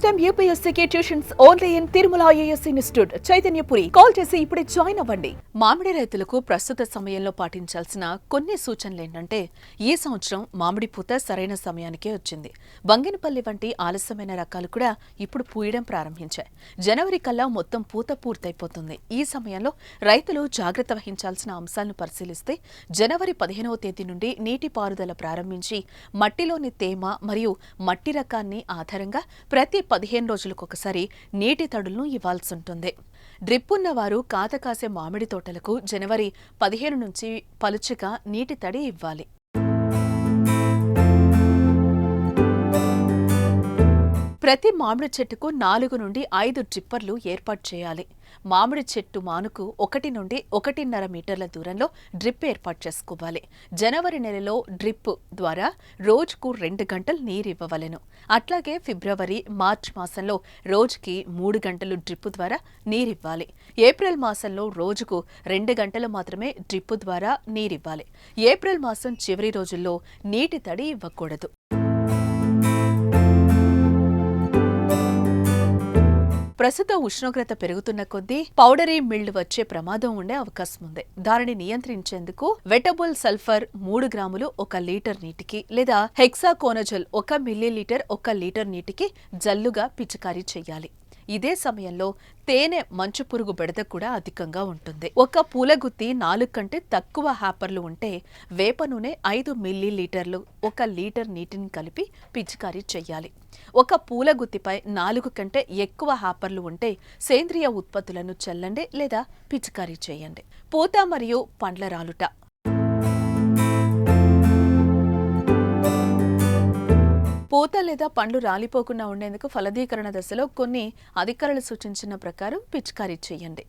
Time యూపీఎస్సీకి tuitions only in Tirumala IAS institute Chaitanyapuri. Call చేసి ఇప్పుడే జాయిన్ అవ్వండి. మామిడి రైతులకు ప్రస్తుత సమయంలో పాటించాల్సిన కొన్ని సూచనలు ఏంటంటే, ఈ సంవత్సరం మామిడి పూత సరైన సమయానికే వచ్చింది. బంగినపల్లి వంటి ఆలస్యమైన రకాలు కూడా ఇప్పుడు పూయడం ప్రారంభించాయి. జనవరి కల్లా మొత్తం పూత పూర్తయిపోతుంది. ఈ సమయంలో రైతులు జాగ్రత్త వహించాల్సిన అంశాలను పరిశీలిస్తే, జనవరి 15వ తేదీ నుండి నీటిపారుదల ప్రారంభించి మట్టిలోని తేమ మరియు మట్టి రకాన్ని ఆధారంగా ప్రతి 15 రోజులకొకసారి నీటి తడులను ఇవ్వాల్సి ఉంటుంది. డ్రిప్ ఉన్నవారు కాత కాసే మామిడి తోటలకు జనవరి 15 నుంచి పలుచగా నీటి తడి ఇవ్వాలి. ప్రతి మామిడి చెట్టుకు 4 నుండి 5 డ్రిప్పర్లు ఏర్పాటు చేయాలి. మామిడి చెట్టు మానుకు 1 నుండి 1.5 మీటర్ల దూరంలో డ్రిప్ ఏర్పాటు చేసుకోవాలి. జనవరి నెలలో డ్రిప్ ద్వారా రోజుకు 2 గంటలు నీరివ్వవలెను. అట్లాగే ఫిబ్రవరి, మార్చి మాసంలో రోజుకి 3 గంటలు డ్రిప్ ద్వారా నీరివ్వాలి. ఏప్రిల్ మాసంలో రోజుకు 2 గంటలు మాత్రమే డ్రిప్ ద్వారా నీరివ్వాలి. ఏప్రిల్ మాసం చివరి రోజుల్లో నీటి తడి ఇవ్వకూడదు. ప్రస్తుత ఉష్ణోగ్రత పెరుగుతున్న కొద్దీ పౌడరీ మిల్డ్ వచ్చే ప్రమాదం ఉండే అవకాశం ఉంది. దానిని నియంత్రించేందుకు వెటబుల్ సల్ఫర్ 3 గ్రాములు 1 లీటర్ నీటికి లేదా హెక్సాకోనజోల్ 1 మిల్లీలీటర్ 1 లీటర్ నీటికి జల్లుగా పిచికారీ చేయాలి. ఇదే సమయంలో తేనె మంచు పురుగు బెడద కూడా అధికంగా ఉంటుంది. ఒక పూలగుత్తి 4 కంటే తక్కువ హ్యాపర్లు ఉంటే వేప నూనె 5 మిల్లీలీటర్లు 1 లీటర్ నీటిని కలిపి పిచికారీ చేయాలి. ఒక పూలగుత్తిపై 4 కంటే ఎక్కువ హ్యాపర్లు ఉంటే సేంద్రియ ఉత్పత్తులను చల్లండి లేదా పిచికారీ చేయండి. పూత మరియు పండ్ల రాలుట. పూత లేదా పండ్లు రాలిపోకుండా ఉండేందుకు ఫలదీకరణ దశలో కొన్ని అధికారులు సూచించిన ప్రకారం పిచికారీ చేయండి.